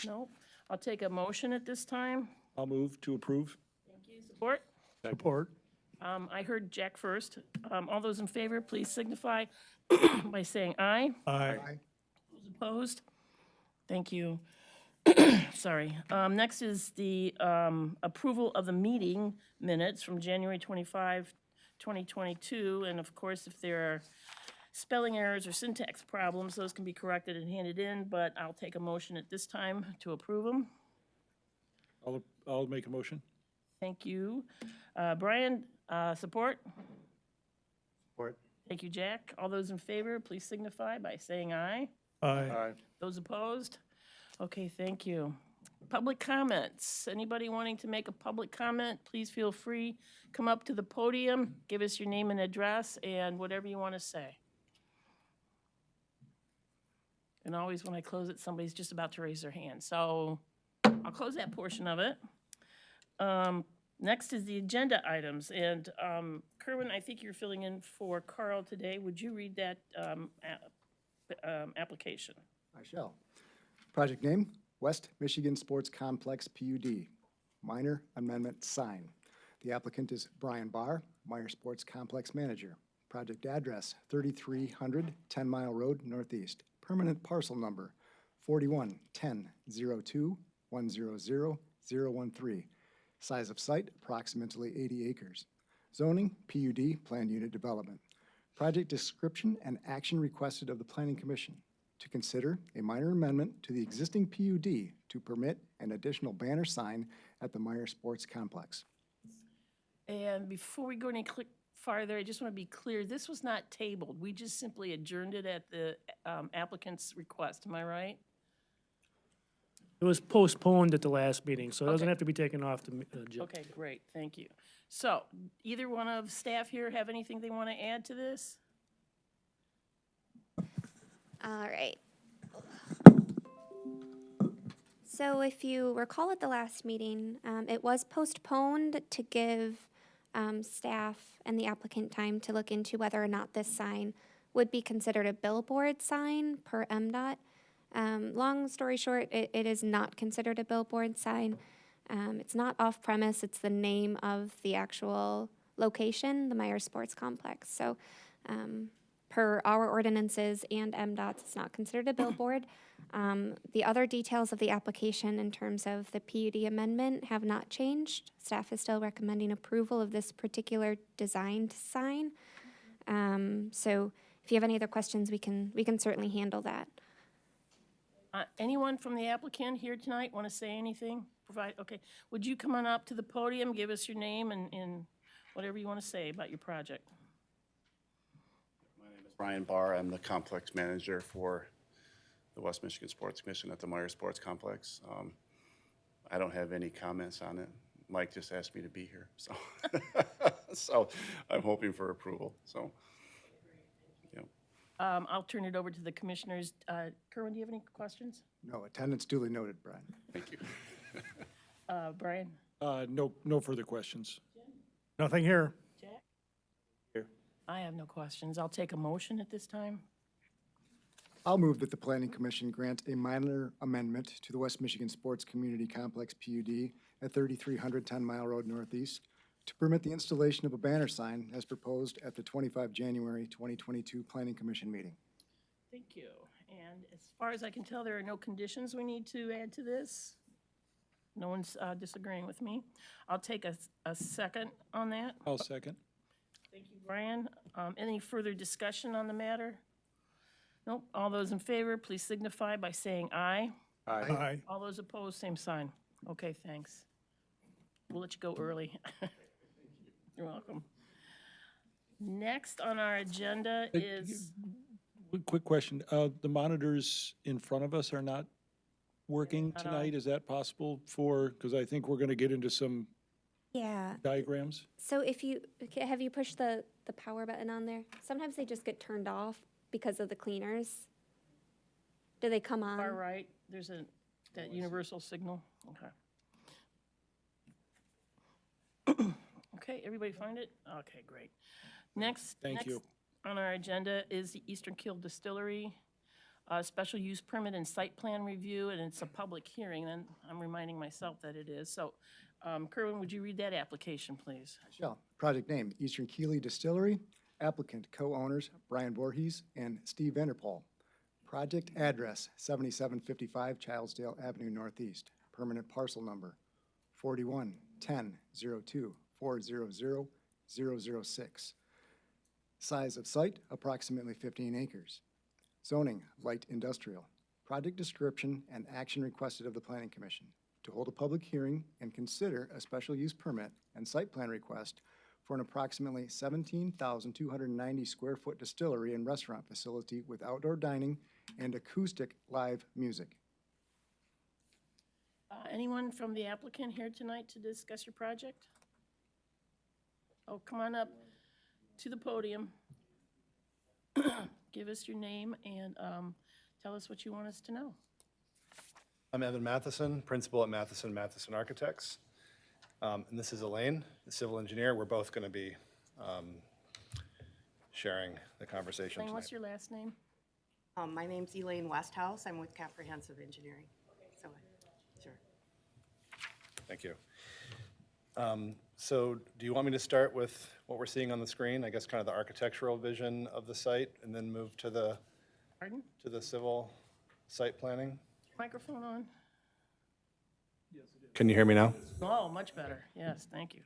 No. I'll take a motion at this time. I'll move to approve. Thank you. Support? Support. I heard Jack first. All those in favor, please signify by saying aye. Aye. Those opposed? Thank you. Sorry. Next is the approval of the meeting minutes from January 25, 2022. And of course, if there are spelling errors or syntax problems, those can be corrected and handed in, but I'll take a motion at this time to approve them. I'll make a motion. Thank you. Brian, support? Support. Thank you, Jack. All those in favor, please signify by saying aye. Aye. Those opposed? Okay, thank you. Public comments. Anybody wanting to make a public comment, please feel free. Come up to the podium, give us your name and address, and whatever you want to say. And always when I close it, somebody's just about to raise their hand. So I'll close that portion of it. Next is the agenda items. And Kerwin, I think you're filling in for Carl today. Would you read that application? I shall. Project name, West Michigan Sports Complex PUD. Minor amendment sign. The applicant is Brian Barr, Meyer Sports Complex Manager. Project address, 3300 10 Mile Road Northeast. Permanent parcel number, 411002100013. Size of site, approximately 80 acres. Zoning, PUD, planned unit development. Project description and action requested of the Planning Commission to consider a minor amendment to the existing PUD to permit an additional banner sign at the Meyer Sports Complex. And before we go any farther, I just want to be clear, this was not tabled. We just simply adjourned it at the applicant's request. Am I right? It was postponed at the last meeting, so it doesn't Okay. have to be taken off the agenda. Okay, great, thank you. So, either one of staff here have anything they want to add to this? All right. So if you recall at the last meeting, it was postponed to give staff and the applicant time to look into whether or not this sign would be considered a billboard sign per MDOT. Long story short, it is not considered a billboard sign. It's not off-premise, it's the name of the actual location, the Meyer Sports Complex. So per our ordinances and MDOT's, it's not considered a billboard. The other details of the application in terms of the PUD amendment have not changed. Staff is still recommending approval of this particular designed sign. So if you have any other questions, we can certainly handle that. Anyone from the applicant here tonight want to say anything? Okay, would you come on up to the podium, give us your name and whatever you want to say about your project? My name is Brian Barr. I'm the complex manager for the West Michigan Sports Commission at the Meyer Sports Complex. I don't have any comments on it. Mike just asked me to be here, so so I'm hoping for approval. So, yeah. I'll turn it over to the commissioners. Kerwin, do you have any questions? No, attendance duly noted, Brian. Thank you. Brian? No further questions. Nothing here. Jack? Here. I have no questions. I'll take a motion at this time. I'll move that the Planning Commission grant a minor amendment to the West Michigan Sports Community Complex PUD at 3300 10 Mile Road Northeast to permit the installation of a banner sign as proposed at the 25 January 2022 Planning Commission meeting. Thank you. And as far as I can tell, there are no conditions we need to add to this. No one's disagreeing with me. I'll take a second on that. I'll second. Thank you, Brian. Any further discussion on the matter? Nope. All those in favor, please signify by saying aye. Aye. All those opposed, same sign. Okay, thanks. We'll let you go early. You're welcome. Next on our agenda is, Quick question. The monitors in front of us are not working Not on. tonight. Is that possible because I think we're going to get into some Yeah. diagrams? So if you, have you pushed the power button on there? Sometimes they just get turned off because of the cleaners. Do they come on? far right, there's that universal signal. Okay. Okay, everybody find it? Okay, great. Next Thank you. on our agenda is the Eastern Keel Distillery. special use permit and site plan review, and it's a public hearing, and I'm reminding myself that it is. So, Kerwin, would you read that application, please? Shall. Project name, Eastern Keel Distillery. Applicant, co-owners Brian Voorhees and Steve Vanderpool. Project address, 7755 Childsdale Avenue Northeast. Permanent parcel number, 41-10-02-400-006. Size of site, approximately 15 acres. Zoning, light industrial. Project description and action requested of the Planning Commission to hold a public hearing and consider a special use permit and site plan request for an approximately 17,290 square foot distillery and restaurant facility with outdoor dining and acoustic live music. Anyone from the applicant here tonight to discuss your project? Oh, come on up to the podium. Give us your name and tell us what you want us to know. I'm Evan Matheson, principal at Matheson Architects. And this is Elaine, the civil engineer. We're both going to be sharing the conversation Elaine, tonight. what's your last name? My name's Elaine Westhouse. I'm with Comprehensive Engineering. So, sure. Thank you. So do you want me to start with what we're seeing on the screen? I guess kind of the architectural vision of the site, and then move to the Pardon? civil site planning? Microphone on? Can you hear me now? Oh, much better. Yes, thank you.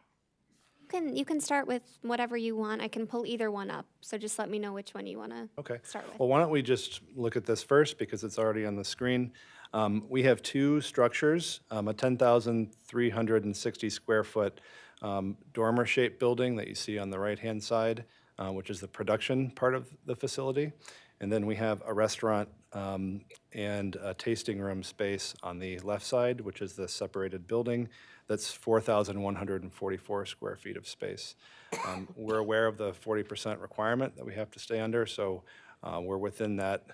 You can start with whatever you want. I can pull either one up, so just let me know which one you want to Okay. start with. Well, why don't we just look at this first because it's already on the screen. We have two structures, a 10,360 square foot dormer-shaped building that you see on the right-hand side, which is the production part of the facility. And then we have a restaurant and a tasting room space on the left side, which is the separated building. That's 4,144 square feet of space. We're aware of the 40% requirement that we have to stay under, so we're within that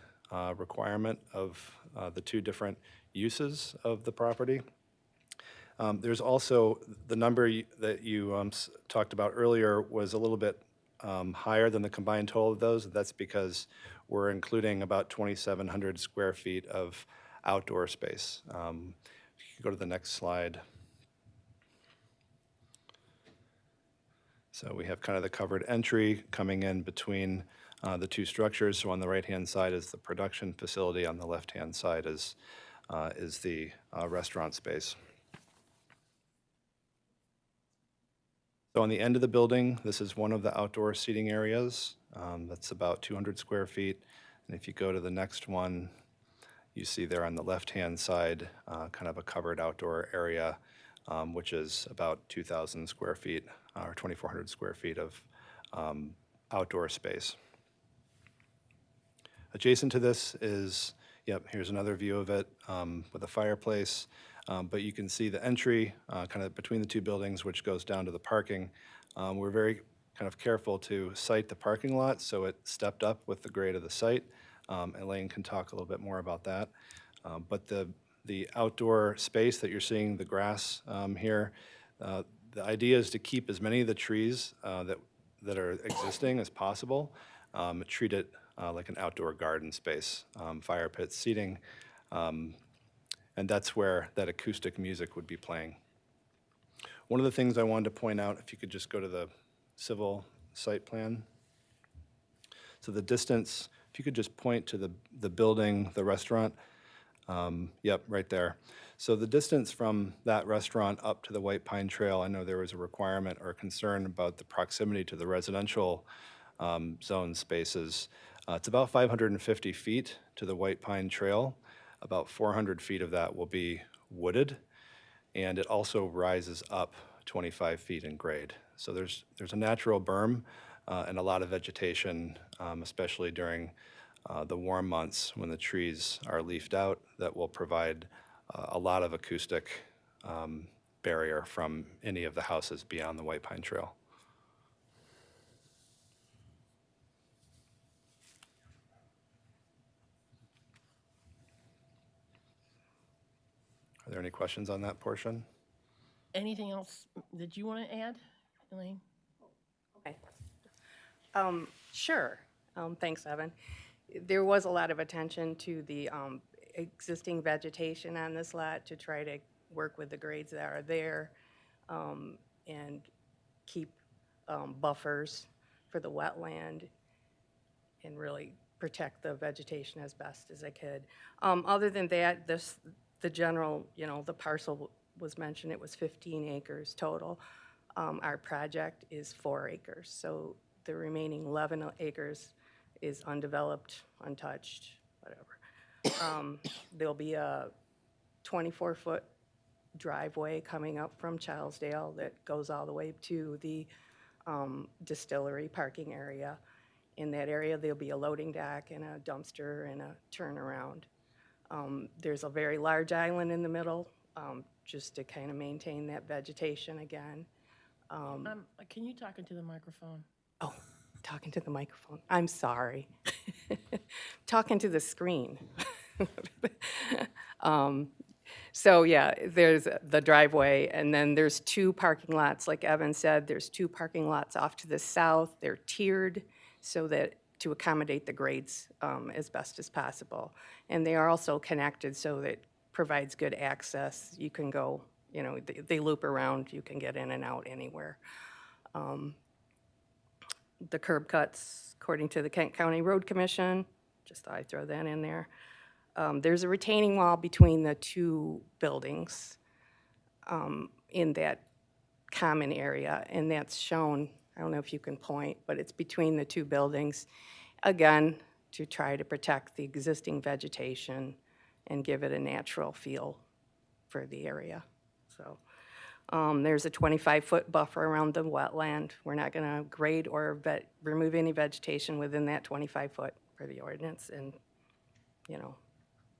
requirement of the two different uses of the property. There's also the number that you talked about earlier was a little bit higher than the combined total of those. That's because we're including about 2,700 square feet of outdoor space. If you could go to the next slide. So we have kind of the covered entry coming in between the two structures. So on the right-hand side is the production facility. On the left-hand side is the restaurant space. So on the end of the building, this is one of the outdoor seating areas. That's about 200 square feet. And if you go to the next one, you see there on the left-hand side, kind of a covered outdoor area, which is about 2,000 square feet or 2,400 square feet of outdoor space. Adjacent to this is, here's another view of it with a fireplace. But you can see the entry kind of between the two buildings, which goes down to the parking. We're very kind of careful to site the parking lot, so it stepped up with the grade of the site. Elaine can talk a little bit more about that. But the outdoor space that you're seeing, the grass here, the idea is to keep as many of the trees that are existing as possible, treat it like an outdoor garden space, fire pit seating, and that's where that acoustic music would be playing. One of the things I wanted to point out, if you could just go to the civil site plan. So the distance, if you could just point to the building, the restaurant. Yep, right there. So the distance from that restaurant up to the White Pine Trail, I know there was a requirement or concern about the proximity to the residential zone spaces. It's about 550 feet to the White Pine Trail. About 400 feet of that will be wooded, and it also rises up 25 feet in grade. So there's a natural berm and a lot of vegetation, especially during the warm months when the trees are leafed out, that will provide a lot of acoustic barrier from any of the houses beyond the White Pine Trail. Are there any questions on that portion? Anything else that you want to add, Elaine? Okay. Sure. Thanks, Evan. there was a lot of attention to the existing vegetation on this lot to try to work with the grades that are there and keep buffers for the wetland and really protect the vegetation as best as I could. Other than that, the general, the parcel was mentioned, it was 15 acres total. Our project is 4 acres, so the remaining 11 acres is undeveloped, untouched, whatever. There'll be a 24-foot driveway coming up from Charlesdale that goes all the way to the Distillery parking area. In that area, there'll be a loading dock and a dumpster and a turnaround. There's a very large island in the middle, just to kind of maintain that vegetation again. Can you talk into the microphone? Oh, talking to the microphone. I'm sorry. Talking to the screen. So yeah, there's the driveway, and then there's 2 parking lots. Like Evan said, there's 2 parking lots off to the south. They're tiered so that to accommodate the grades as best as possible. And they are also connected so that provides good access. You can go, they loop around. You can get in and out anywhere. The curb cuts, according to the Kent County Road Commission, just thought I'd throw that in there. There's a retaining wall between the 2 buildings in that common area, and that's shown, I don't know if you can point, but it's between the 2 buildings, again, to try to protect the existing vegetation and give it a natural feel for the area. So there's a 25-foot buffer around the wetland. We're not going to grade or remove any vegetation within that 25-foot for the ordinance, and,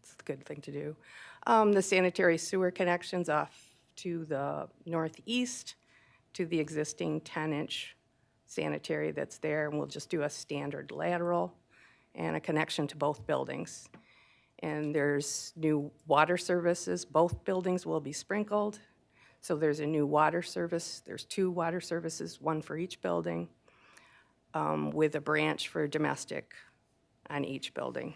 it's a good thing to do. The sanitary sewer connections off to the northeast to the existing 10-inch sanitary that's there, and we'll just do a standard lateral and a connection to both buildings. And there's new water services. Both buildings will be sprinkled. So there's a new water service. There's 2 water services, 1 for each building, with a branch for domestic on each building.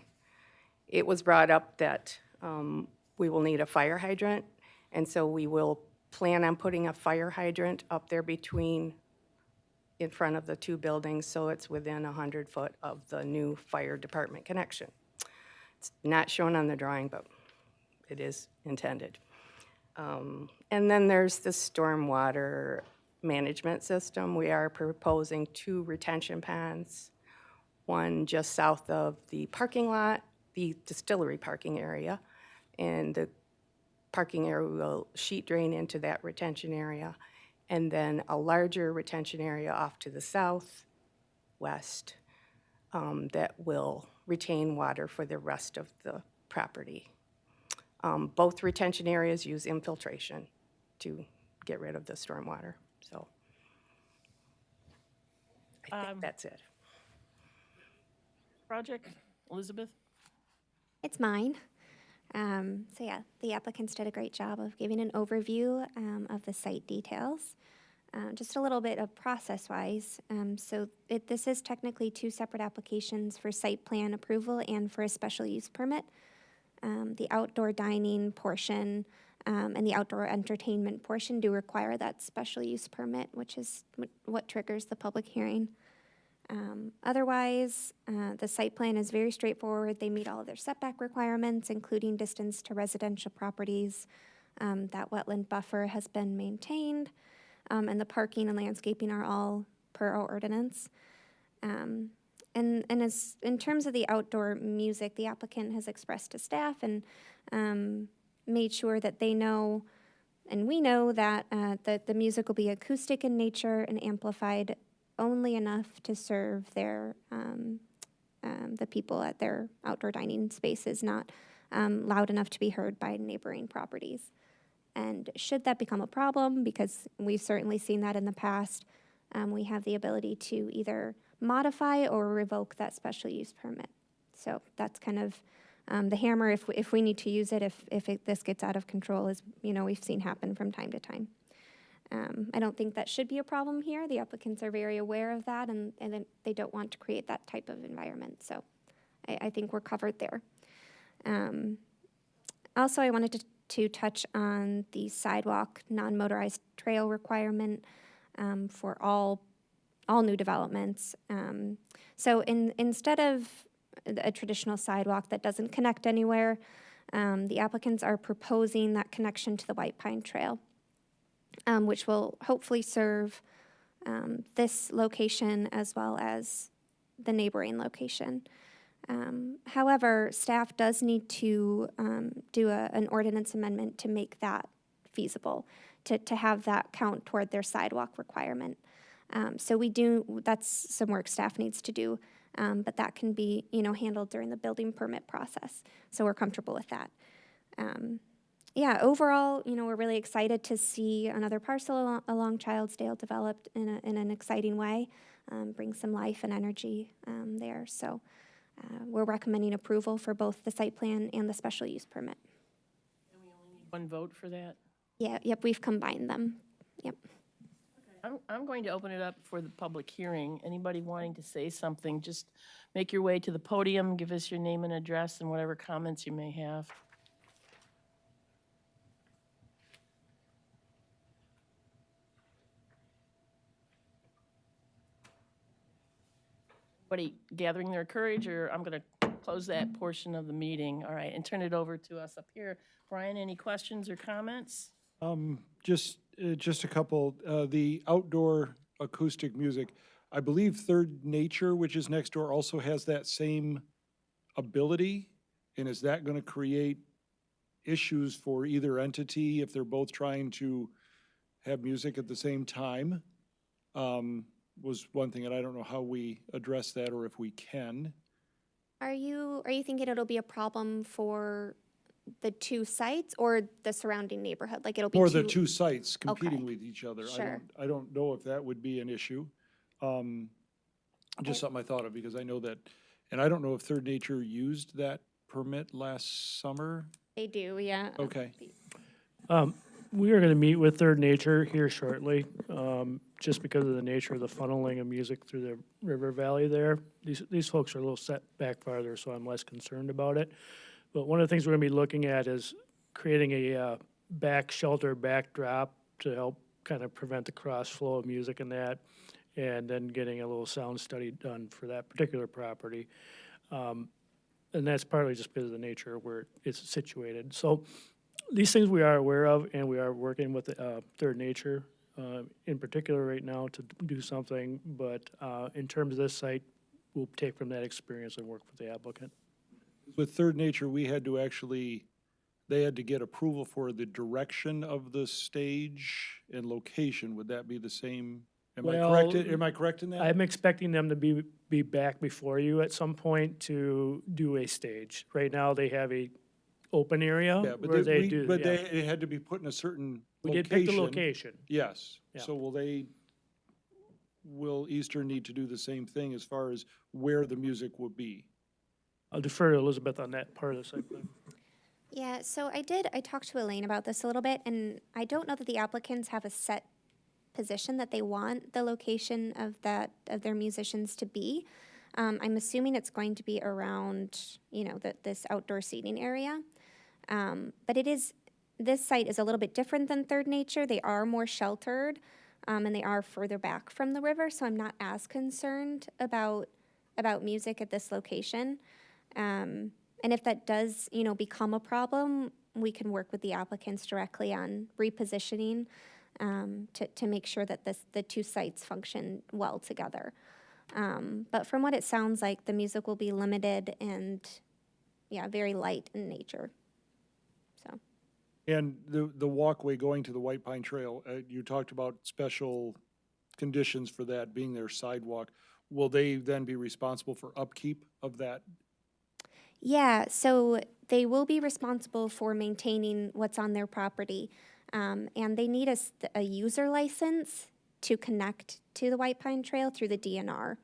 It was brought up that we will need a fire hydrant, and so we will plan on putting a fire hydrant up there in front of the 2 buildings, so it's within 100 foot of the new fire department connection. It's not shown on the drawing, but it is intended. And then there's the stormwater management system. We are proposing 2 retention ponds, one just south of the parking lot, the Distillery parking area, and the parking area will sheet drain into that retention area, and then a larger retention area off to the southwest that will retain water for the rest of the property. Both retention areas use infiltration to get rid of the stormwater, so I think that's it. Project, Elizabeth? It's mine. So yeah, the applicants did a great job of giving an overview of the site details. Just a little bit of process-wise. This is technically 2 separate applications for site plan approval and for a special use permit. The outdoor dining portion and the outdoor entertainment portion do require that special use permit, which is what triggers the public hearing. Otherwise, the site plan is very straightforward. They meet all of their setback requirements, including distance to residential properties. That wetland buffer has been maintained, and the parking and landscaping are all per our ordinance. And as in terms of the outdoor music, the applicant has expressed to staff and made sure that they know, and we know that the music will be acoustic in nature and amplified only enough to serve their the people at their outdoor dining spaces, not loud enough to be heard by neighboring properties. And should that become a problem, because we've certainly seen that in the past, we have the ability to either modify or revoke that special use permit. So that's kind of the hammer if we need to use it, if this gets out of control, as we've seen happen from time to time. I don't think that should be a problem here. The applicants are very aware of that, and they don't want to create that type of environment. So I think we're covered there. Also, I wanted to touch on the sidewalk non-motorized trail requirement for all new developments. So instead of a traditional sidewalk that doesn't connect anywhere, the applicants are proposing that connection to the White Pine Trail, which will hopefully serve this location as well as the neighboring location. However, staff does need to do an ordinance amendment to make that feasible, to have that count toward their sidewalk requirement. So that's some work staff needs to do, but that can be, handled during the building permit process. So we're comfortable with that. Yeah, overall, we're really excited to see another parcel along Childsdale developed in an exciting way, bring some life and energy there. So we're recommending approval for both the site plan and the special use permit. One vote for that? Yeah, yep, we've combined them. Yep. I'm going to open it up for the public hearing. Anybody wanting to say something, just make your way to the podium, give us your name and address and whatever comments you may have. Anybody gathering their courage, or I'm going to close that portion of the meeting. All right, and turn it over to us up here. Brian, any questions or comments? Just a couple. The outdoor acoustic music, I believe Third Nature, which is next door, also has that same ability. And is that going to create issues for either entity if they're both trying to have music at the same time? Was one thing, and I don't know how we address that or if we can. Are you thinking it'll be a problem for the two sites or the surrounding neighborhood? Like it'll be Or the two sites competing Okay. with each other. Sure. I don't know if that would be an issue. Just something I thought of because I know that, and I don't know if Third Nature used that permit last summer. They do, yeah. Okay. We are going to meet with Third Nature here shortly, just because of the nature of the funneling of music through the river valley there. These folks are a little set back farther, so I'm less concerned about it. But one of the things we're going to be looking at is creating a back shelter backdrop to help kind of prevent the cross flow of music and that, and then getting a little sound study done for that particular property. And that's partly just because of the nature of where it's situated. So these things we are aware of, and we are working with Third Nature in particular right now to do something. But in terms of this site, we'll take from that experience and work with the applicant. With Third Nature, we had to they had to get approval for the direction of the stage and location. Would that be the same? Am I correct in that? I'm expecting them to be back before you at some point to do a stage. Right now, they have a open area Yeah, but where they do. But yeah. it had to be put in a certain We location. did pick the location. Yes. Yeah. So will Eastern need to do the same thing as far as where the music will be? I'll defer to Elizabeth on that part of the site plan. Yeah, so I talked to Elaine about this a little bit, and I don't know that the applicants have a set position that they want the location of their musicians to be. I'm assuming it's going to be around, this outdoor seating area. But this site is a little bit different than Third Nature. They are more sheltered, and they are further back from the river, so I'm not as concerned about music at this location. And if that does, become a problem, we can work with the applicants directly on repositioning to make sure that the two sites function well together. But from what it sounds like, the music will be limited and, very light in nature. So. And the walkway going to the White Pine Trail, you talked about special conditions for that being their sidewalk. Will they then be responsible for upkeep of that? Yeah, so they will be responsible for maintaining what's on their property. And they need a user license to connect to the White Pine Trail through the DNR.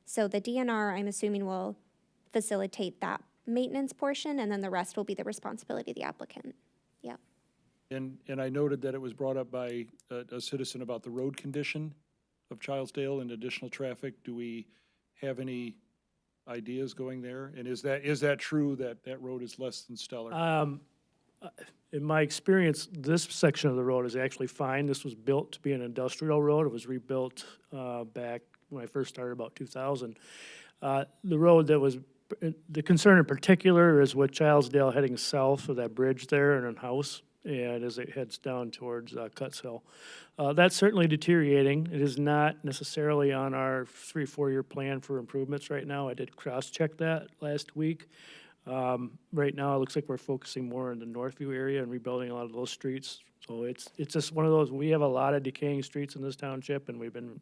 So the DNR, I'm assuming, will facilitate that maintenance portion, and then the rest will be the responsibility of the applicant. Yeah. And I noted that it was brought up by a citizen about the road condition of Childsdale and additional traffic. Do we have any ideas going there? And is that true that that road is less than stellar? In my experience, this section of the road is actually fine. This was built to be an industrial road. It was rebuilt back when I first started, about 2000. The road that was, the concern in particular is with Childsdale heading south of that bridge there and a house, and as it heads down towards Cuts Hill. That's certainly deteriorating. It is not necessarily on our 3-4 year plan for improvements right now. I did cross-check that last week. Right now, it looks like we're focusing more in the Northview area and rebuilding a lot of those streets. So it's just one of those, we have a lot of decaying streets in this township, and we've been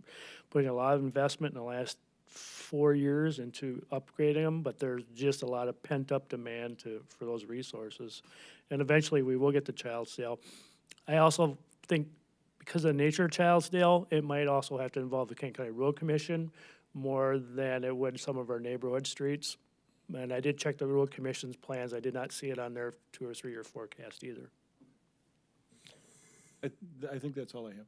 putting a lot of investment in the last 4 years into upgrading them, but there's just a lot of pent-up demand for those resources. And eventually, we will get to Childsdale. I also think because of the nature of Childsdale, it might also have to involve the Kent County Road Commission more than it would some of our neighborhood streets. And I did check the road commission's plans. I did not see it on their 2 or 3 year forecast either. I think that's all I have.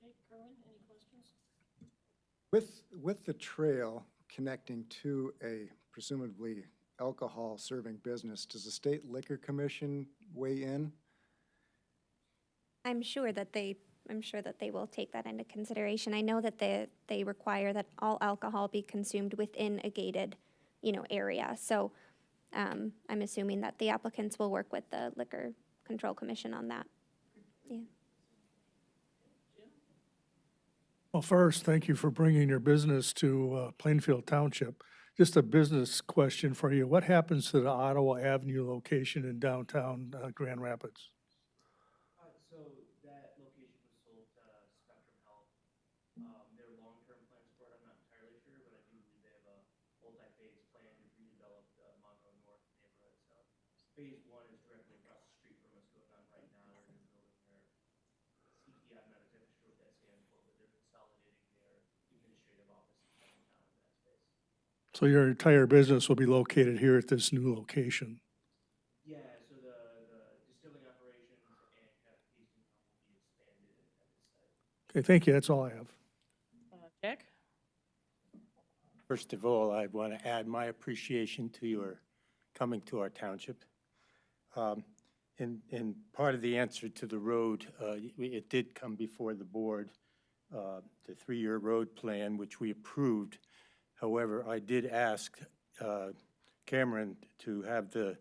Okay, Kerwin, any questions? With the trail connecting to a presumably alcohol-serving business, does the state liquor commission weigh in? I'm sure that they will take that into consideration. I know that they require that all alcohol be consumed within a gated, area. So I'm assuming that the applicants will work with the Liquor Control Commission on that. Yeah. Well, first, thank you for bringing your business to Plainfield Township. Just a business question for you. What happens to the Ottawa Avenue location in downtown Grand Rapids? So that location was sold to Spectrum Health. Their long-term plans for it, I'm not entirely sure, but I do believe they have a multi-phase plan to redevelop the Monroe North neighborhood. So phase 1 is directly across the street from what's going on right now. They're in a building there. CTI, I'm not exactly sure what that stands for, but they're consolidating their administrative offices downtown in that space. So your entire business will be located here at this new location. Yeah, so the distilling operations and kind of tasting room will be expanded at this site. Okay, thank you. That's all I have. Jack? First of all, I want to add my appreciation to your coming to our township. And part of the answer to the road, it did come before the board, the 3-year road plan, which we approved. However, I did ask Cameron to have the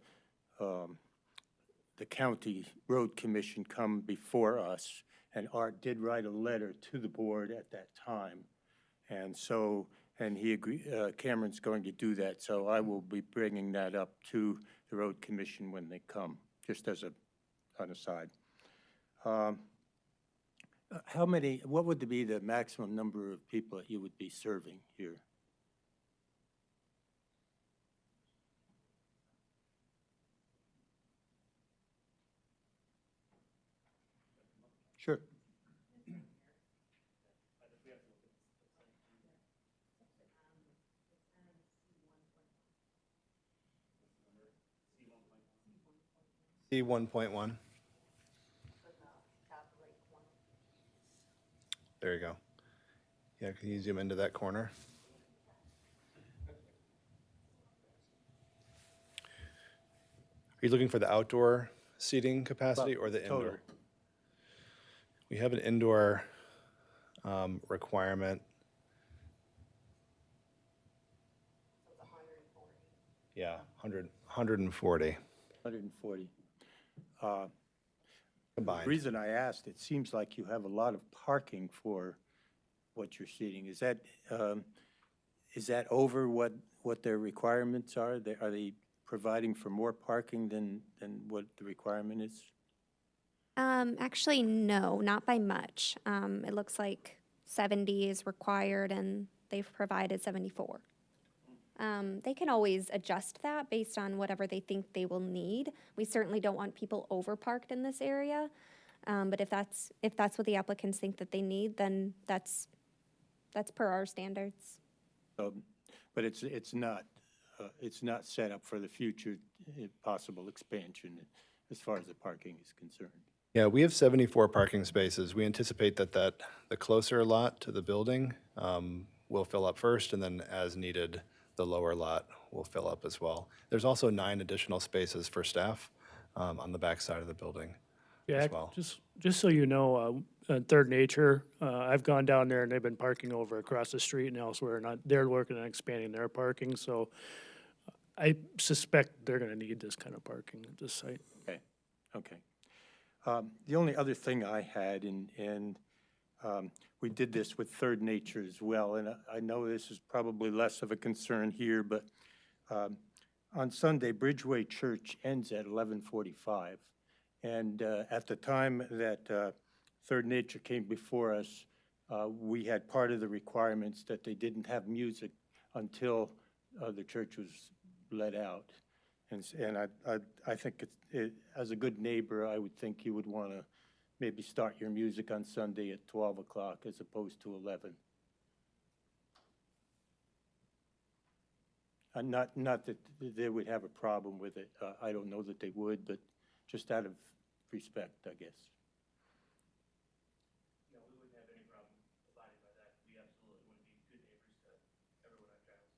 county road commission come before us, and Art did write a letter to the board at that time. And so, and he agreed, Cameron's going to do that, so I will be bringing that up to the road commission when they come, just as an aside. What would be the maximum number of people that you would be serving here? Sure. C1.1. There you go. Yeah, can you zoom into that corner? Are you looking for the outdoor seating capacity or the Total. indoor? We have an indoor requirement. Yeah, 140 140. The combined. reason I asked, it seems like you have a lot of parking for what you're seating. Is that over what their requirements are? Are they providing for more parking than what the requirement is? Actually, no, not by much. It looks like 70 is required, and they've provided 74. They can always adjust that based on whatever they think they will need. We certainly don't want people overparked in this area, but if that's what the applicants think that they need, then that's per our standards. But it's not set up for the future possible expansion as far as the parking is concerned. Yeah, we have 74 parking spaces. We anticipate that the closer lot to the building will fill up first, and then as needed, the lower lot will fill up as well. There's also 9 additional spaces for staff on the back side of the building Yeah, as well. just so you know, Third Nature, I've gone down there and they've been parking over across the street and elsewhere, and they're working on expanding their parking, so I suspect they're gonna need this kind of parking at this site. Okay, okay. The only other thing I had, and we did this with Third Nature as well, and I know this is probably less of a concern here, but on Sunday, Bridgeway Church ends at 11:45. And at the time that Third Nature came before us, we had part of the requirements that they didn't have music until the church was let out. And I think as a good neighbor, I would think you would want to maybe start your music on Sunday at 12 o'clock as opposed to 11. Not that they would have a problem with it. I don't know that they would, but just out of respect, I guess. No, we wouldn't have any problem abiding by that. We absolutely would be good neighbors to everyone on Travis.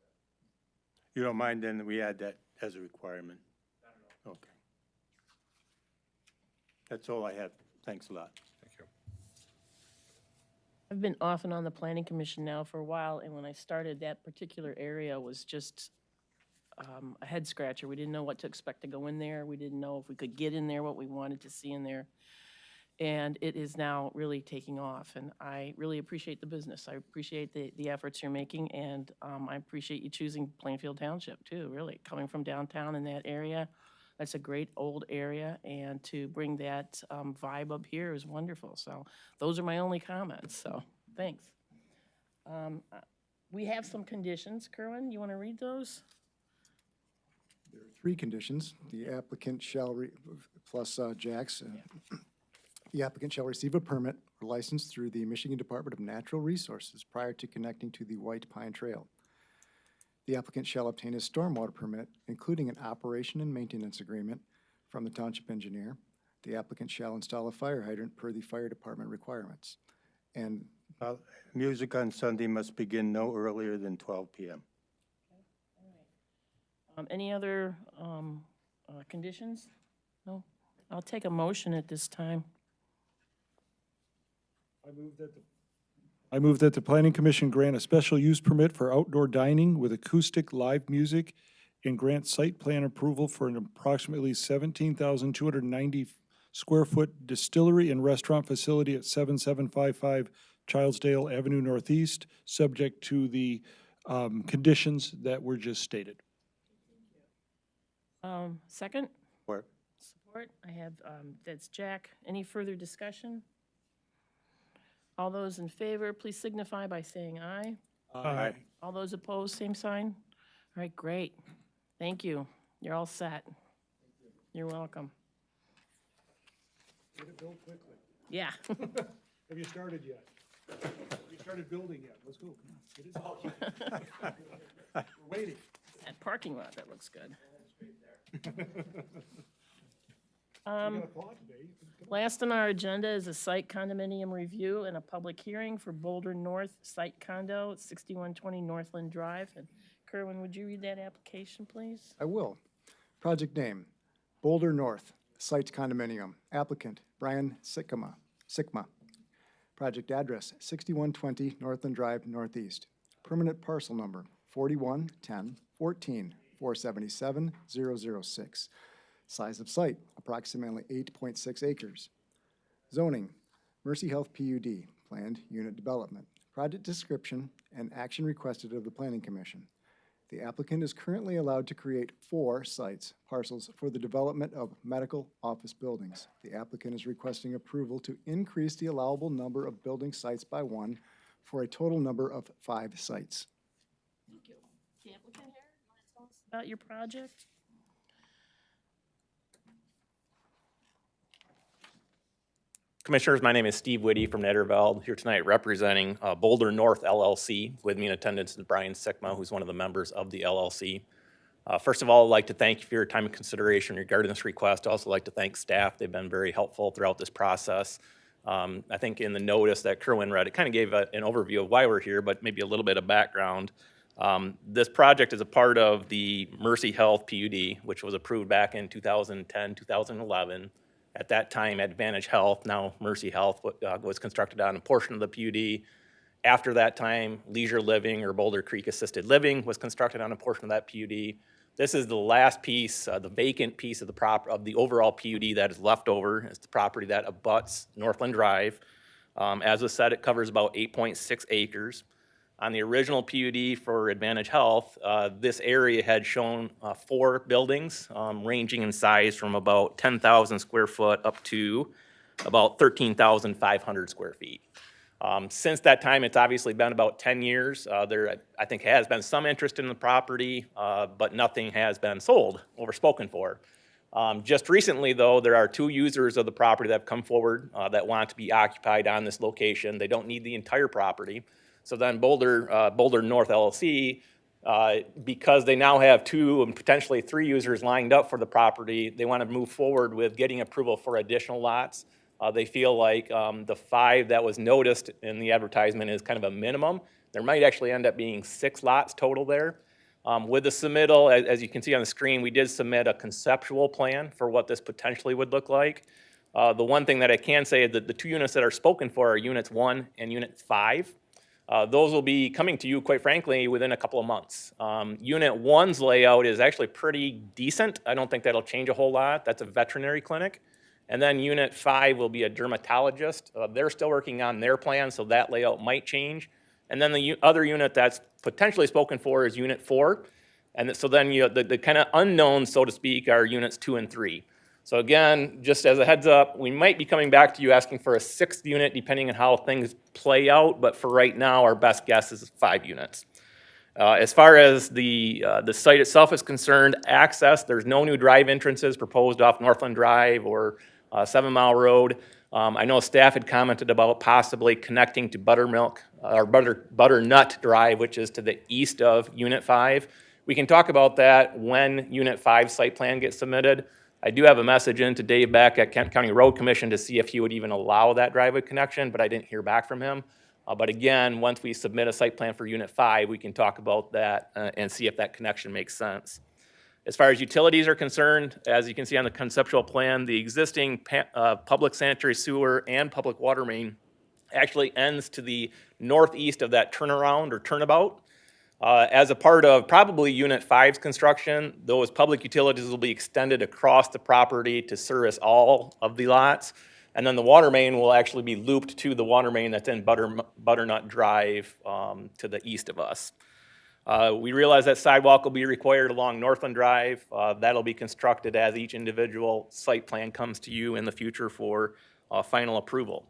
You don't mind then that we add that as a requirement? Not at all. Okay. That's all I have. Thanks a lot. Thank you. I've been off and on the planning commission now for a while, and when I started, that particular area was just a head scratcher. We didn't know what to expect to go in there. We didn't know if we could get in there, what we wanted to see in there. And it is now really taking off, and I really appreciate the business. I appreciate the efforts you're making, and I appreciate you choosing Plainfield Township too, really. Coming from downtown in that area, that's a great old area, and to bring that vibe up here is wonderful. So those are my only comments, so thanks. We have some conditions. Kerwin, you want to read those? There are 3 conditions. The applicant shall, plus Jack's, the applicant shall receive a permit or license through the Michigan Department of Natural Resources prior to connecting to the White Pine Trail. The applicant shall obtain a stormwater permit, including an operation and maintenance agreement from the township engineer. The applicant shall install a fire hydrant per the fire department requirements. And Music on Sunday must begin no earlier than 12 p.m. Any other conditions? No? I'll take a motion at this time. I move that the Planning Commission grant a special use permit for outdoor dining with acoustic live music and grant site plan approval for an approximately 17,290 square foot distillery and restaurant facility at 7755 Childsdale Avenue Northeast, subject to the conditions that were just stated. Second? Or Support. I have, that's Jack. Any further discussion? All those in favor, please signify by saying aye. Aye. All those opposed, same sign. All right, great. Thank you. You're all set. You're welcome. Get it built quickly. Yeah. Have you started yet? Have you started building yet? Let's go. Come on, get it done. We're waiting. That parking lot, that looks good. We got a plot today. Last on our agenda is a site condominium review and a public hearing for Boulder North Site Condo at 6120 Northland Drive. And Kerwin, would you read that application, please? I will. Project name, Boulder North, Site Condominium. Applicant, Brian Sikma. Project address, 6120 Northland Drive Northeast. Permanent parcel number, 41 10 14 477 006. Size of site, approximately 8.6 acres. Zoning, Mercy Health PUD, planned unit development. Project description and action requested of the Planning Commission. The applicant is currently allowed to create 4 sites, parcels for the development of medical office buildings. The applicant is requesting approval to increase the allowable number of building sites by 1 for a total number of 5 sites. Thank you. The applicant here, you want to tell us about your project? Commissioners, my name is Steve Whitty from Netterveld, here tonight representing Boulder North LLC. With me in attendance is Brian Sikma, who's one of the members of the LLC. First of all, I'd like to thank you for your time and consideration regarding this request. I'd also like to thank staff. They've been very helpful throughout this process. I think in the notice that Kerwin read, it kind of gave an overview of why we're here, but maybe a little bit of background. This project is a part of the Mercy Health PUD, which was approved back in 2010, 2011. At that time, Advantage Health, now Mercy Health, was constructed on a portion of the PUD. After that time, Leisure Living or Boulder Creek Assisted Living was constructed on a portion of that PUD. This is the last piece, the vacant piece of the overall PUD that is left over. It's the property that abuts Northland Drive. As was said, it covers about 8.6 acres. On the original PUD for Advantage Health, this area had shown 4 buildings ranging in size from about 10,000 square foot up to about 13,500 square feet. Since that time, it's obviously been about 10 years. There, I think, has been some interest in the property, but nothing has been sold or spoken for. Just recently, though, there are 2 users of the property that have come forward that want to be occupied on this location. They don't need the entire property. So then Boulder North LLC, because they now have 2 and potentially 3 users lined up for the property, they want to move forward with getting approval for additional lots. They feel like the 5 that was noticed in the advertisement is kind of a minimum. There might actually end up being 6 lots total there. With the submittal, as you can see on the screen, we did submit a conceptual plan for what this potentially would look like. The one thing that I can say is that the 2 units that are spoken for are Units 1 and Unit 5. Those will be coming to you, quite frankly, within a couple of months. Unit 1's layout is actually pretty decent. I don't think that'll change a whole lot. That's a veterinary clinic. And then Unit 5 will be a dermatologist. They're still working on their plan, so that layout might change. And then the other unit that's potentially spoken for is Unit 4. And so then the kind of unknowns, so to speak, are Units 2 and 3. So again, just as a heads up, we might be coming back to you asking for a 6th unit depending on how things play out, but for right now, our best guess is 5 units. As far as the site itself is concerned, access, there's no new drive entrances proposed off Northland Drive or 7 Mile Road. I know staff had commented about possibly connecting to Butternut Drive, which is to the east of Unit 5. We can talk about that when Unit 5 site plan gets submitted. I do have a message in to Dave Beck at Kent County Road Commission to see if he would even allow that driveway connection, but I didn't hear back from him. But again, once we submit a site plan for Unit 5, we can talk about that and see if that connection makes sense. As far as utilities are concerned, as you can see on the conceptual plan, the existing public sanitary sewer and public water main actually ends to the northeast of that turnaround or turnabout. As a part of probably Unit 5's construction, those public utilities will be extended across the property to service all of the lots. And then the water main will actually be looped to the water main that's in Butternut Drive to the east of us. We realize that sidewalk will be required along Northland Drive. That'll be constructed as each individual site plan comes to you in the future for final approval.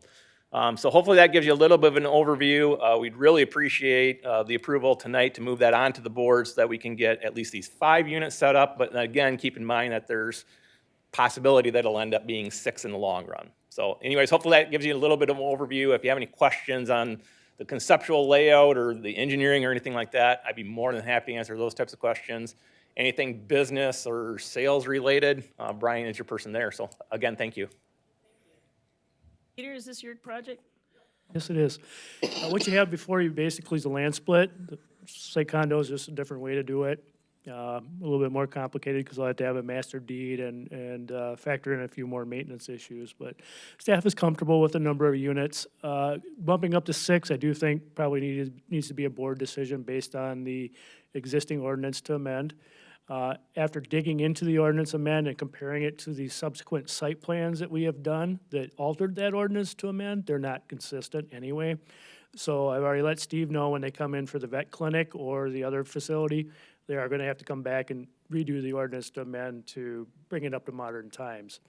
So hopefully that gives you a little bit of an overview. We'd really appreciate the approval tonight to move that onto the board so that we can get at least these 5 units set up. But again, keep in mind that there's possibility that it'll end up being 6 in the long run. So anyways, hopefully that gives you a little bit of an overview. If you have any questions on the conceptual layout or the engineering or anything like that, I'd be more than happy to answer those types of questions. Anything business or sales related, Brian is your person there. So again, thank you. Peter, is this your project? Yes, it is. What you have before you basically is a land split. The site condo is just a different way to do it. A little bit more complicated because I'll have to have a master deed and factor in a few more maintenance issues. But staff is comfortable with the number of units. Bumping up to 6, I do think probably needs to be a board decision based on the existing ordinance to amend. After digging into the ordinance amend and comparing it to the subsequent site plans that we have done that altered that ordinance to amend, they're not consistent anyway. So I've already let Steve know when they come in for the vet clinic or the other facility, they are going to have to come back and redo the ordinance to amend to bring it up to modern times.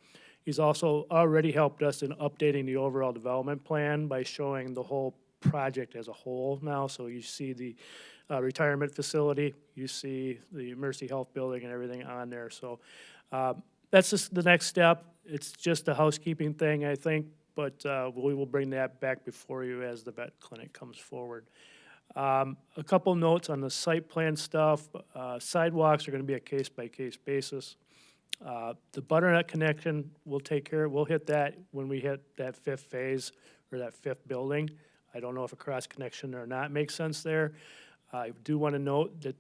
He's also already helped us in updating the overall development plan by showing the whole project as a whole now. So you see the retirement facility, you see the Mercy Health building and everything on there. So that's just the next step. It's just a housekeeping thing, I think, but we will bring that back before you as the vet clinic comes forward. A couple notes on the site plan stuff. Sidewalks are going to be a case-by-case basis. The Butternut connection, we'll hit that when we hit that 5th phase or that 5th building. I don't know if a cross connection or not makes sense there. I do want to note that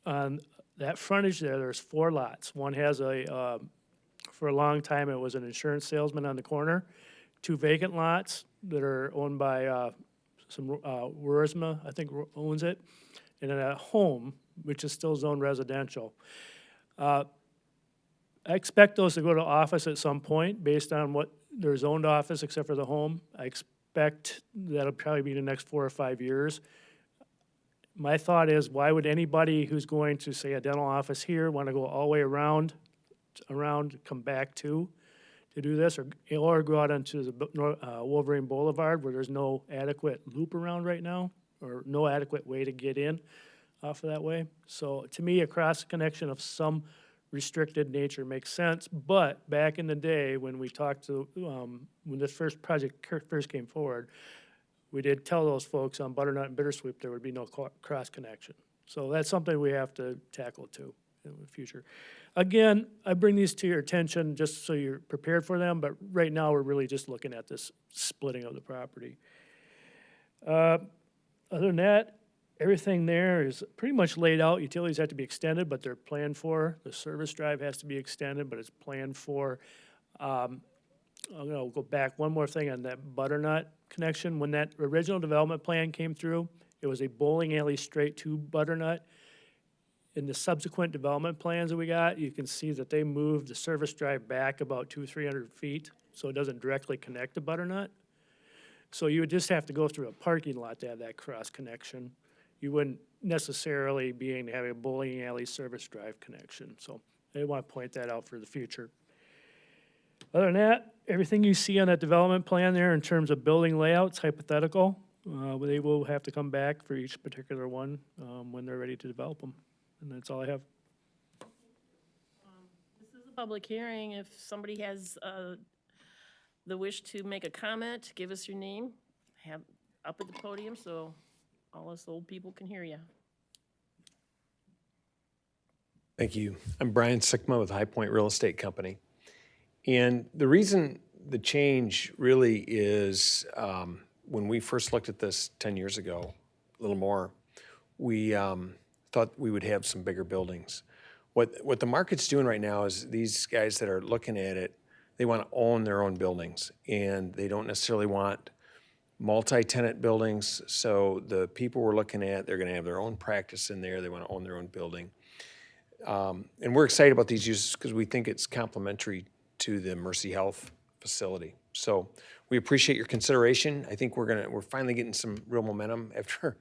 on that frontage there, there's 4 lots. One has for a long time, it was an insurance salesman on the corner. 2 vacant lots that are owned by Wurzma, I think owns it. And then a home, which is still zoned residential. I expect those to go to office at some point based on what they're zoned office, except for the home. I expect that'll probably be the next 4 or 5 years. My thought is, why would anybody who's going to, say, a dental office here want to go all the way around, come back to do this, or go out onto the Wolverine Boulevard where there's no adequate loop around right now, or no adequate way to get in off of that way. So to me, a cross connection of some restricted nature makes sense, but back in the day when we talked to, when this first project first came forward, we did tell those folks on Butternut and Bittersweet there would be no cross connection. So that's something we have to tackle too in the future. Again, I bring these to your attention just so you're prepared for them, but right now we're really just looking at this splitting of the property. Other than that, everything there is pretty much laid out. Utilities have to be extended, but they're planned for. The service drive has to be extended, but it's planned for. I'm gonna go back one more thing on that Butternut connection. When that original development plan came through, it was a bowling alley straight to Butternut. In the subsequent development plans that we got, you can see that they moved the service drive back about 200-300 feet, so it doesn't directly connect to Butternut. So you would just have to go through a parking lot to have that cross connection. You wouldn't necessarily be able to have a bowling alley service drive connection. So I want to point that out for the future. Other than that, everything you see on that development plan there in terms of building layouts, hypothetical. They will have to come back for each particular one when they're ready to develop them. And that's all I have. This is a public hearing. If somebody has the wish to make a comment, give us your name, have up at the podium so all us old people can hear you. Thank you. I'm Brian Sickma with High Point Real Estate Company. And the reason the change really is when we first looked at this 10 years ago, a little more, we thought we would have some bigger buildings. What the market's doing right now is these guys that are looking at it, they want to own their own buildings, and they don't necessarily want multi-tenant buildings. So the people we're looking at, they're going to have their own practice in there. They want to own their own building. And we're excited about these uses because we think it's complementary to the Mercy Health facility. So we appreciate your consideration. I think we're finally getting some real momentum after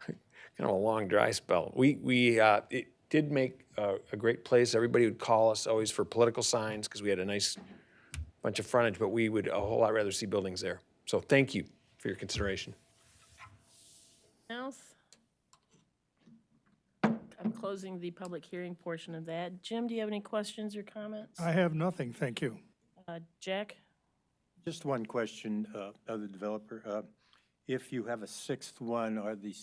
kind of a long dry spell. It did make a great place. Everybody would call us always for political signs because we had a nice bunch of frontage, but we would a whole lot rather see buildings there. So thank you for your consideration. Else? I'm closing the public hearing portion of that. Jim, do you have any questions or comments? I have nothing, thank you. Jack? Just one question of the developer. If you have a 6th one, are the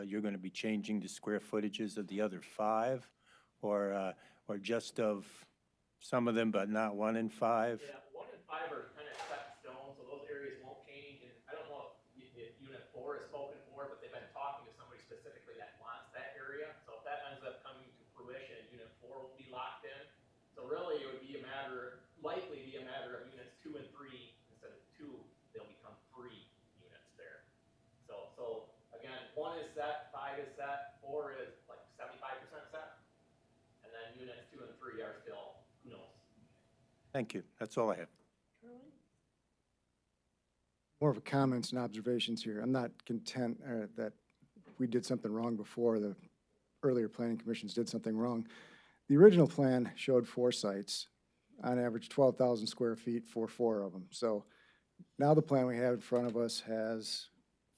you're going to be changing the square footages of the other 5, or just of some of them, but not 1 and 5? Yeah, 1 and 5 are kind of set in stone, so those areas won't change. And I don't know if Unit 4 is spoken for, but they've been talking to somebody specifically that wants that area. So if that ends up coming to fruition, Unit 4 will be locked in. So really, it would be likely be a matter of Units 2 and 3. Instead of 2, they'll become 3 units there. So again, 1 is set, 5 is set, 4 is like 75% set. And then Units 2 and 3 are still, who knows? Thank you. That's all I have. More of a comments and observations here. I'm not content that we did something wrong before. The earlier planning commissions did something wrong. The original plan showed 4 sites, on average 12,000 square feet for 4 of them. So now the plan we have in front of us has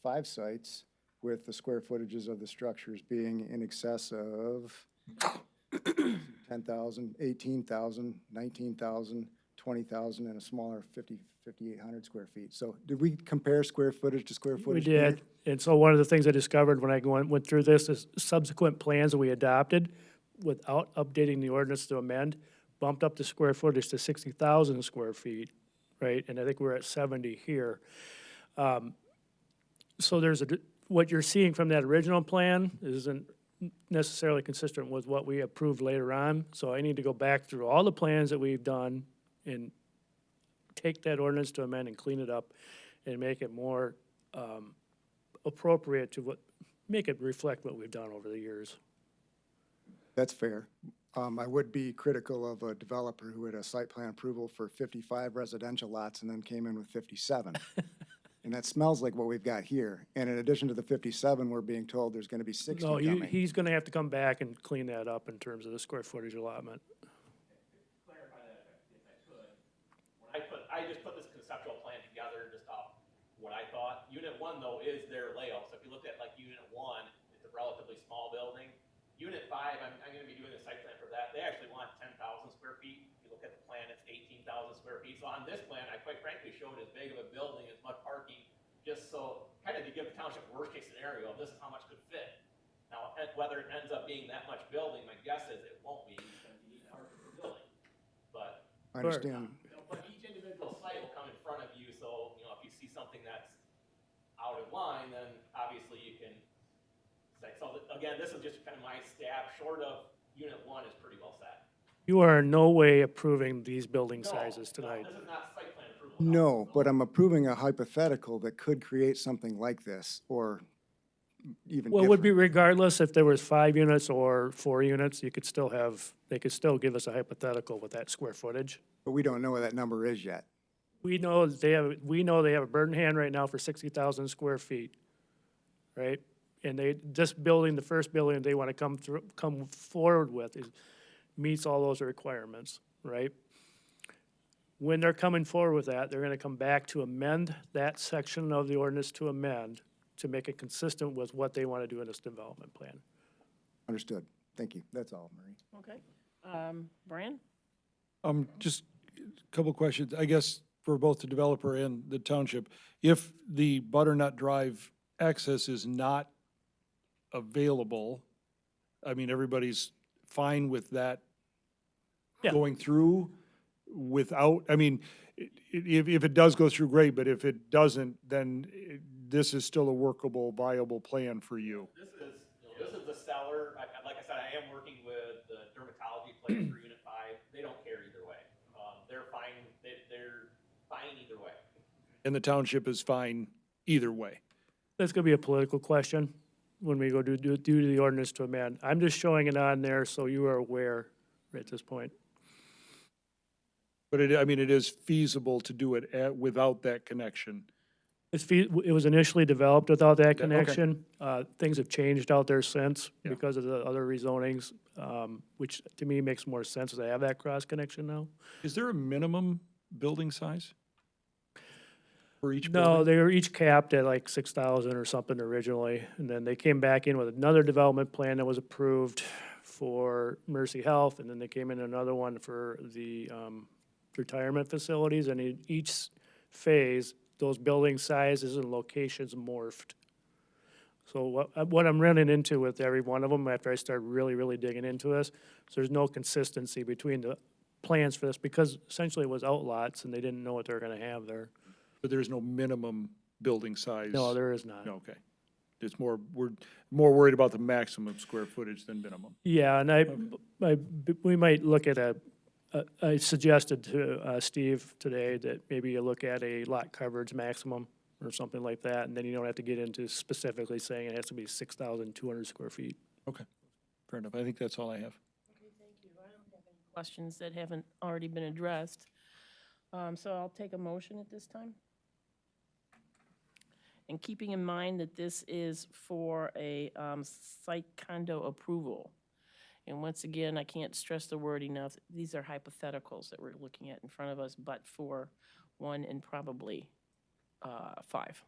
5 sites with the square footages of the structures being in excess of 10,000, 18,000, 19,000, 20,000, and a smaller 5,800 square feet. So did we compare square footage to square We footage? did, and so one of the things I discovered when I went through this is subsequent plans that we adopted without updating the ordinance to amend, bumped up the square footage to 60,000 square feet, right? And I think we're at 70 here. So there's what you're seeing from that original plan isn't necessarily consistent with what we approved later on. So I need to go back through all the plans that we've done and take that ordinance to amend and clean it up and make it more appropriate to make it reflect what we've done over the years. That's fair. I would be critical of a developer who had a site plan approval for 55 residential lots and then came in with 57. And that smells like what we've got here. And in addition to the 57, we're being told there's going to be 60 No, coming. he's gonna have to come back and clean that up in terms of the square footage allotment. Clarify that if I could. When I just put this conceptual plan together just off what I thought. Unit 1 though is their layout. So if you looked at like Unit 1, it's a relatively small building. Unit 5, I'm gonna be doing a site plan for that. They actually want 10,000 square feet. If you look at the plan, it's 18,000 square feet. So on this plan, I quite frankly showed as big of a building, as much parking, just so, kind of to give the township worst case scenario, this is how much could fit. Now, whether it ends up being that much building, my guess is it won't be, because you need parking per building. But, I understand. but each individual site will come in front of you, so, if you see something that's out of line, then obviously you can say, so again, this is just kind of my stab, short of Unit 1 is pretty well set. You are in no way approving these building No, sizes tonight. This is not site plan approval. No, but I'm approving a hypothetical that could create something like this, or even Well, it would be different. regardless if there was 5 units or 4 units, they could still give us a hypothetical with that square footage. But we don't know what that number is yet. We know they have a bird in hand right now for 60,000 square feet, right? And the first building they want to come forward with meets all those requirements, right? When they're coming forward with that, they're gonna come back to amend that section of the ordinance to make it consistent with what they want to do in this development plan. Understood. Thank you. That's all, Marie. Okay. Brian? Just a couple questions, I guess, for both the developer and the township. If the Butternut Drive access is not available, I mean, everybody's fine with that Yeah. going through without, I mean, if it does go through, great, but if it doesn't, then this is still a workable, viable plan for you. This is the seller. Like I said, I am working with the dermatology place for Unit 5. They don't care either way. They're fine. They're fine either way. And the township is fine either way. That's gonna be a political question when we go do the ordinance to amend. I'm just showing it on there so you are aware at this point. But it is feasible to do it without that connection. It was initially developed without that okay. connection. Things have changed out there since Yeah. because of the other rezonings, which to me makes more sense to have that cross connection now. Is there a minimum building size for each No, building? they were each capped at like 6,000 or something originally, and then they came back in with another development plan that was approved for Mercy Health, and then they came in another one for the retirement facilities, and in each phase, those building sizes and locations morphed. So what I'm running into with every one of them after I start really, really digging into this, so there's no consistency between the plans for this, because essentially it was outlots, and they didn't know what they were gonna have there. But there's no minimum building size? No, there is not. No, okay. It's we're more worried about the maximum square footage than minimum. Yeah, and we might look at I suggested to Steve today that maybe you look at a lot coverage maximum or something like that, and then you don't have to get into specifically saying it has to be 6,200 square feet. Okay, fair enough. I think that's all I have. Questions that haven't already been addressed. So I'll take a motion at this time. And keeping in mind that this is for a site condo approval. And once again, I can't stress the word enough, these are hypotheticals that we're looking at in front of us, but for 1 and probably 5.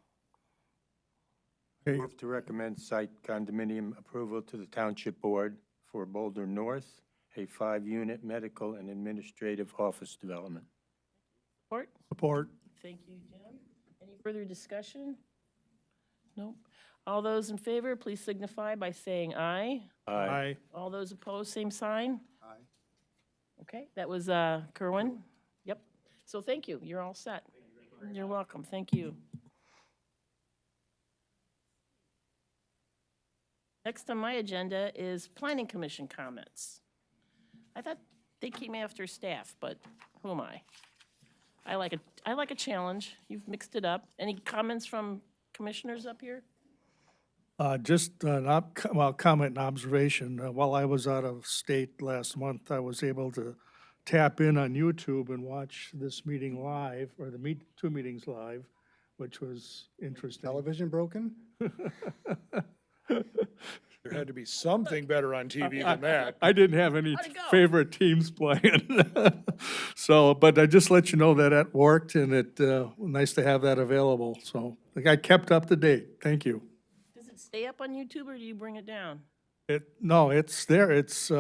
Okay. Move to recommend site condominium approval to the Township Board for Boulder North, a 5-unit medical and administrative office development. Support? Support. Thank you, Jim. Any further discussion? Nope. All those in favor, please signify by saying aye. Aye. All those opposed, same sign. Aye. Okay, that was Kerwin. Yep. So thank you. You're all set. You're welcome. Thank you. Next on my agenda is Planning Commission comments. I thought they came after staff, but who am I? I like a challenge. You've mixed it up. Any comments from commissioners up here? Just comment and observation. While I was out of state last month, I was able to tap in on YouTube and watch this meeting live, or the two meetings live, which was interesting. Television broken? There had to be something better on TV than that. I didn't have any How'd it go? favorite teams playing. So, but I just let you know that it worked, and it, nice to have that available. So I kept up to date. Thank you. Does it stay up on YouTube or do you bring it down? No, it's there. It's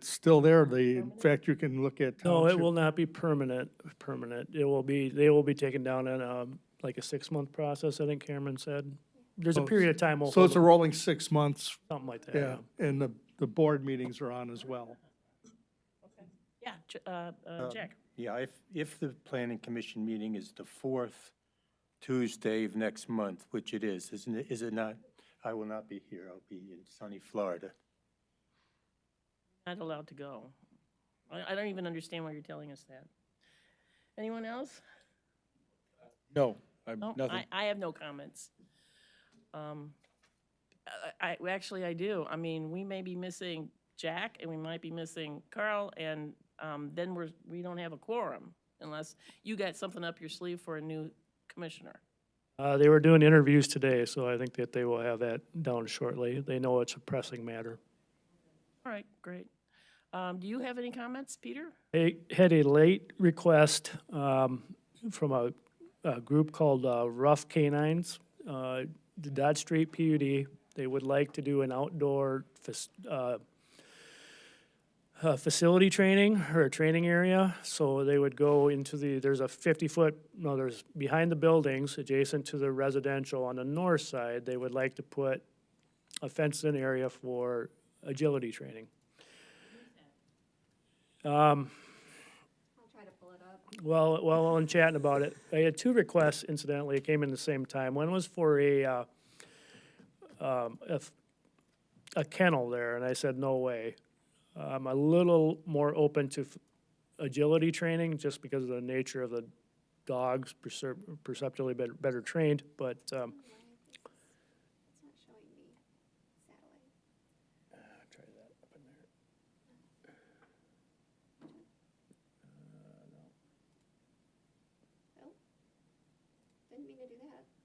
still there. In fact, you can look at. No, it Township. will not be permanent. It will be, they will be taken down in like a 6-month process, I think Cameron said. There's a period of time. we'll So it's a hold it, rolling 6 months, something like that. yeah, and the board meetings are on as well. Yeah, Jack. Yeah, if the planning commission meeting is the fourth Tuesday of next month, which it is, isn't it, is it not? I will not be here. I'll be in sunny Florida. Not allowed to go. I don't even understand why you're telling us that. Anyone else? No, I'm No, nothing. I have no comments. Actually, I do. I mean, we may be missing Jack, and we might be missing Carl, and then we don't have a quorum unless you got something up your sleeve for a new commissioner. They were doing interviews today, so I think that they will have that down shortly. They know it's a pressing matter. All right, great. Do you have any comments, Peter? They had a late request from a group called Rough Canines, the Dodge Street PUD. They would like to do an outdoor facility training or a training area. So they would go into there's a 50-foot, there's behind the buildings adjacent to the residential on the north side, they would like to put a fenced-in area for agility training. I'll try to pull it up. Well, while I'm chatting about it, I had 2 requests, incidentally, it came in the same time. One was for a kennel there, and I said, no way. I'm a little more open to agility training just because of the nature of the dogs, perceptually better trained, but It's not showing me satellite. try that up in there. Oh, didn't mean to do that.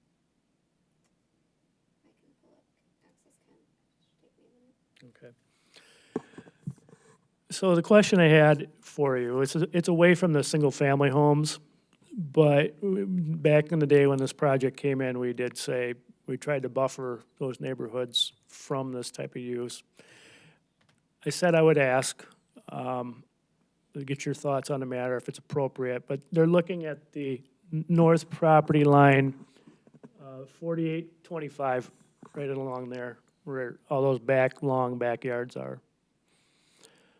I can pull up access can. Should take me a minute. Okay. So the question I had for you, it's away from the single-family homes, but back in the day when this project came in, we did say, we tried to buffer those neighborhoods from this type of use. I said I would ask, to get your thoughts on the matter, if it's appropriate, but they're looking at the north property line, 4825, right along there, where all those long backyards are.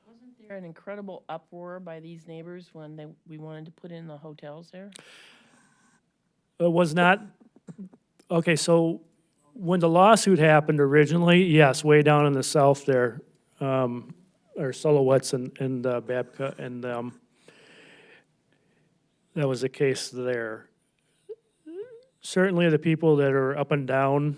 Wasn't there an incredible uproar by these neighbors when we wanted to put in the hotels there? It was not, okay, so when the lawsuit happened originally, yes, way down in the south there, or Silhouettes and Babcock, and that was the case there. Certainly the people that are up and down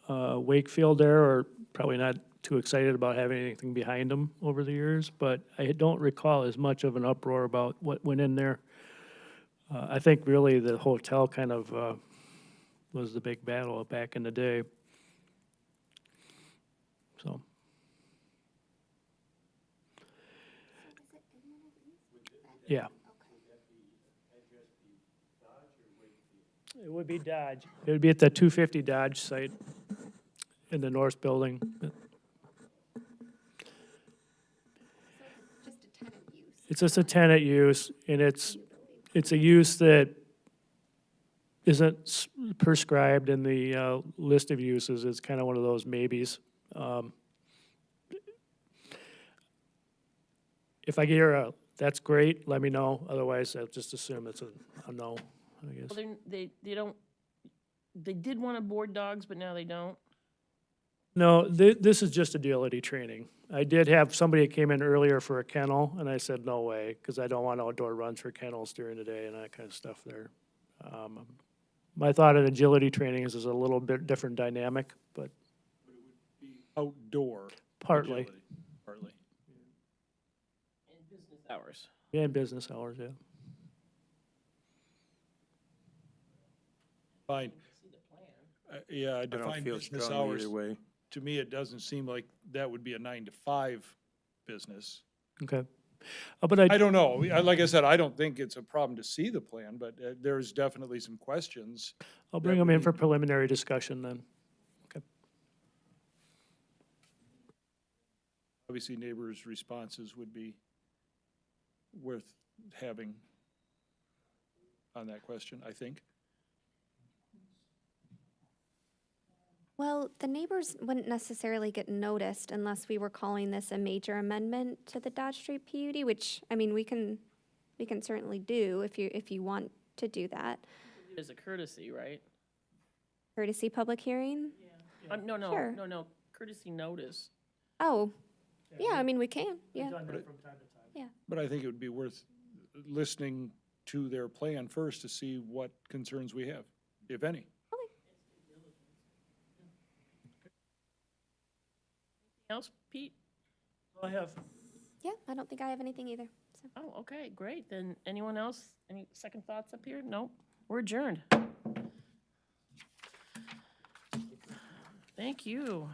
Wakefield there are probably not too excited about having anything behind them over the years, but I don't recall as much of an uproar about what went in there. I think really the hotel kind of was the big battle back in the day. So. Yeah. It would be Dodge. It would be at the 250 Dodge site in the north building. Just a tenant use. It's just a tenant use, and it's a use that isn't prescribed in the list of uses. It's kind of one of those maybes. If I hear a, that's great, let me know. Otherwise, I'll just assume it's a no, I guess. Well, they did want to board dogs, but now they don't. No, this is just agility training. I did have somebody that came in earlier for a kennel, and I said, no way, because I don't want outdoor runs for kennels during the day and that kind of stuff there. My thought on agility training is a little bit different dynamic, but Outdoor. partly, agility, Partly. Hours. yeah, in business hours, yeah. Fine. Yeah, I I don't define feel business strongly hours. either way. To me, it doesn't seem like that would be a 9 to 5 business. Okay. But I don't know. Like I said, I don't think it's a problem to see the plan, but there's definitely some questions. I'll bring that them would in be- for preliminary discussion then. Okay. Obviously, neighbors' responses would be worth having on that question, I think. Well, the neighbors wouldn't necessarily get noticed unless we were calling this a major amendment to the Dodge Street PUD, which, I mean, we can certainly do if you want to do that. As a courtesy, right? Courtesy public hearing? No, Sure. no, courtesy notice. Oh, yeah, I mean, we can, yeah. We've done that from time to time. But I think it would be worth listening to their plan first to see what concerns we have, if any. Else, Pete? I have. Yeah, I don't think I have anything either, so. Oh, okay, great. Then anyone else? Any second thoughts up here? No? We're adjourned. Thank you.